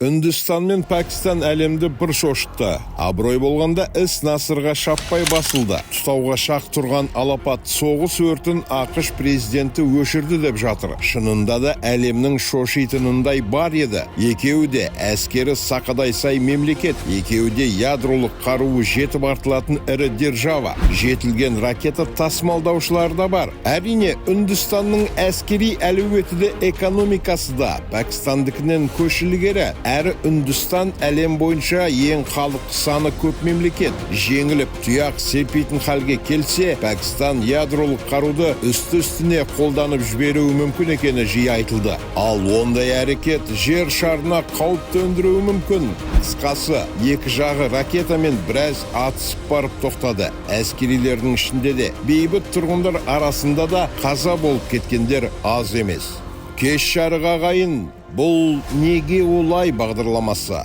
Үндістан мен Пәкістан әлемді бір шошытты. Абырой болғанда іс Насырға шаппай басылды. Тұтауға шақ тұрған алапат соғыс өртін ақш президенті өшірді деп жатыр. Шынында да әлемнің шошитынындай бар еді. Екеуі де әскері сақадай сай мемлекет. Екеуі де ядролық қаруы жетіп артылатын ірі держава. Жетілген ракета тасымалдаушылар да бар. Әрине, Үндістанның әскери әлеуеті де экономикасы да Пәкістандікінен көшілгері. Әрі Үндістан әлем бойынша ең халық саны көп мемлекет. Жеңіліп тұяқ серпейтін халге келсе, Пәкістан ядролық қаруды үсті-үстіне қолданып жіберуі мүмкін екені жиі айтылды. Ал ондай әрекет жер шарына қауіп төндіруі мүмкін. Қысқасы, екі жағы ракетамен біраз атысып барып тоқтады. Әскерилердің ішінде де, бейбіт тұрғындар арасында да қаза болып кеткендер аз емес. Кеш жарық ағайын, бұл неге олай бағдарламасы.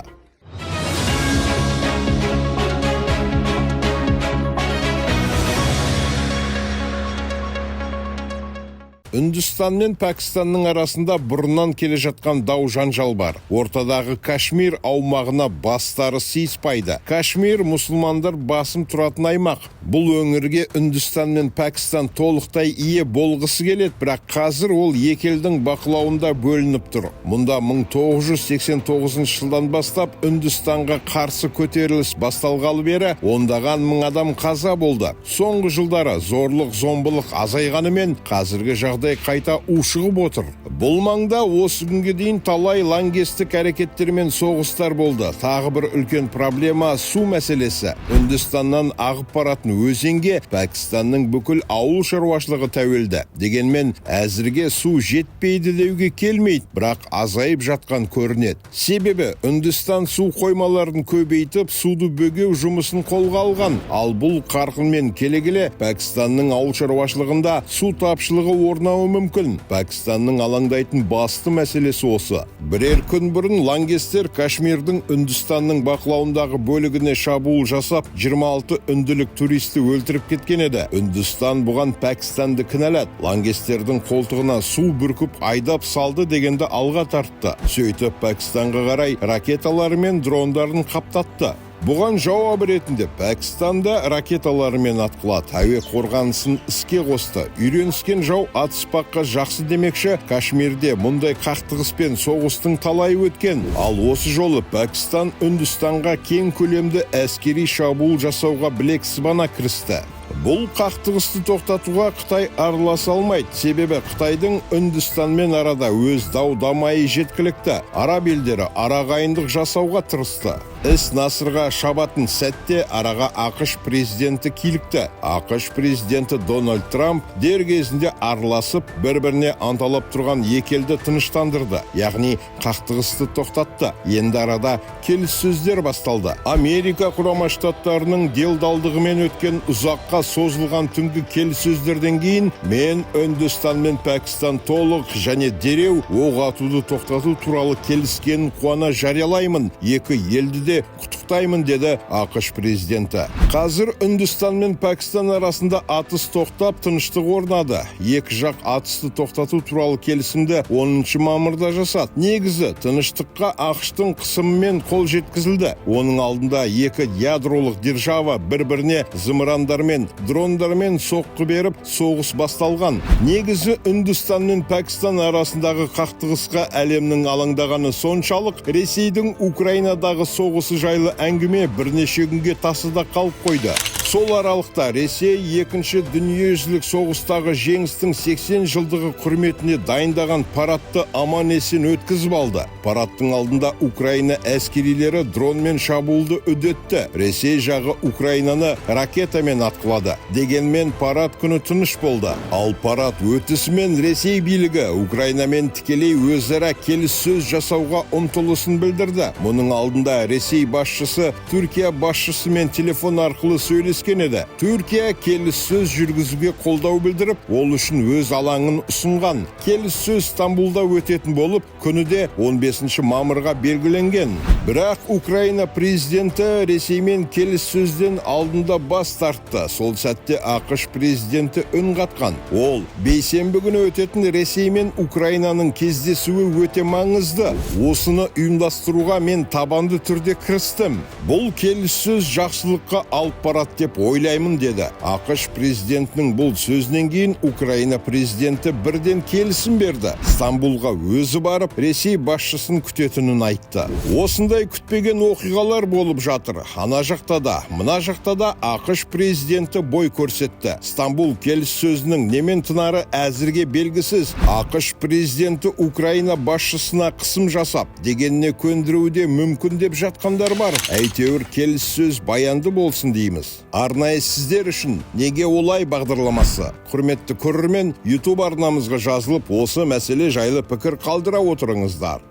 Үндістан мен Пәкістанның арасында бұрыннан келе жатқан дау жанжал бар. Ортадағы Кашмир аумағына бастары сыйыспайды. Кашмир мұсылмандар басым тұратын аймақ. Бұл өңірге Үндістан мен Пәкістан толықтай ие болғысы келеді, бірақ қазір ол екі елдің бақылауында бөлініп тұр. Мұнда 1989 жылдан бастап Үндістанға қарсы көтеріліс басталғалы бері ондаған мың адам қаза болды. Соңғы жылдары зорлық, зомбылық азайғанымен қазіргі жағдай қайта ушығып отыр. Бұл маңда осы күнге дейін талай лаңкестік әрекеттер мен соғыстар болды. Тағы бір үлкен проблема су мәселесі. Үндістаннан ағып баратын өзенге Пәкістанның бүкіл ауыл шаруашылығы тәуелді. Дегенмен әзірге су жетпейді деуге келмейді, бірақ азайып жатқан көрінеді. Себебі Үндістан су қоймаларын көбейтіп, суды бөгеу жұмысын қолға алған. Ал бұл қарқынмен келе-келе Пәкістанның ауыл шаруашылығында су тапшылығы орнауы мүмкін. Пәкістанның алаңдайтын басты мәселесі осы. Бірер күн бұрын лаңкестер Кашмирдің Үндістанның бақылауындағы бөлігіне шабуыл жасап, 26 үнділік туристі өлтіріп кеткен еді. Үндістан бұған Пәкістанды кінәлады. Лаңкестердің қолтығына су бүркіп айдап салды дегенді алға тартты. Сөйтіп Пәкістанға қарай ракеталары мен дрондарын қаптатты. Бұған жауап ретінде Пәкістанда ракеталарымен атқылады. Әуе қорғанысын іске қосты. Үйреніскен жау атыспаққа жақсы демекші, Кашмирде мұндай қақтығыс пен соғыстың талайы өткен. Ал осы жолы Пәкістан Үндістанға кең көлемді әскери шабуыл жасауға білек сыбана кірісті. Бұл қақтығысты тоқтатуға Қытай араласа алмайды. Себебі Қытайдың Үндістанмен арада өз дау-дамайы жеткілікті. Араб елдері арағайындық жасауға тырысты. Іс Насырға шабатын сәтте араға ақш президенті килікті. ақш президенті Дональд Трамп дер кезінде араласып, бір-біріне анталап тұрған екі елді тыныштандырды. Яғни қақтығысты тоқтатты. Енді арада келіссөздер басталды. Америка Құрама Штаттарының делдалдығымен өткен ұзаққа созылған түнгі келіссөздерден кейін мен Үндістан мен Пәкістан толық және дереу оқ атуды тоқтату туралы келіскенін қуана жариялаймын. Екі елді де құттықтаймын, деді ақш президенті. Қазір Үндістан мен Пәкістан арасында атыс тоқтап, тыныштық орнады. Екі жақ атысты тоқтату туралы келісімді 10 мамырда жасады. Негізі тыныштыққа ақштың қысымымен қол жеткізілді. Оның алдында екі ядролық держава бір-біріне зымырандармен, дрондармен соққы беріп, соғыс басталған. Негізі Үндістан мен Пәкістан арасындағы қақтығысқа әлемнің алаңдағаны соншалық, Ресейдің Украинадағы соғысы жайлы әңгіме бірнеше күнге тасыда қалып қойды. Сол аралықта Ресей екінші дүниежүзілік соғыстағы жеңістің 80 жылдығы құрметіне дайындаған парадты аман-есен өткізіп алды. Парадтың алдында Украина әскерилері дронмен шабуылды үдетті. Ресей жағы Украинаны ракетамен атқылады. Дегенмен парад күні тыныш болды. Ал парад өтісімен Ресей билігі Украинамен тікелей өзара келіссөз жасауға ұмтылысын білдірді. Мұның алдында Ресей басшысы Түркия басшысымен телефон арқылы сөйлескен еді. Түркия келіссөз жүргізуге қолдау білдіріп, ол үшін өз алаңын ұсынған. Келіссөз Стамбулда өтетін болып, күні де 15 мамырға белгіленген. Бірақ Украина президенті Ресеймен келіссөзден алдында бас тартты. Сол сәтте ақш президенті үн қатқан. Ол бейсенбі күні өтетін Ресей мен Украинаның кездесуі өте маңызды. Осыны ұйымдастыруға мен табанды түрде кірістім. Бұл келіссөз жақсылыққа алып барады деп ойлаймын, деді. ақш президентінің бұл сөзінен кейін Украина президенті бірден келісім берді. Стамбулға өзі барып, Ресей басшысын күтетінін айтты. Осындай күтпеген оқиғалар болып жатыр. Ана жақта да, мына жақта да ақш президенті бой көрсетті. Стамбул келіссөзінің немен тынары әзірге белгісіз. ақш президенті Украина басшысына қысым жасап, дегеніне көндіруде мүмкін деп жатқандар бар. Әйтеуір келіссөз баянды болсын дейміз. Арнайы сіздер үшін неге олай бағдарламасы. Құрметті көрермен, YouTube арнамызға жазылып, осы мәселе жайлы пікір қалдыра отырыңыздар.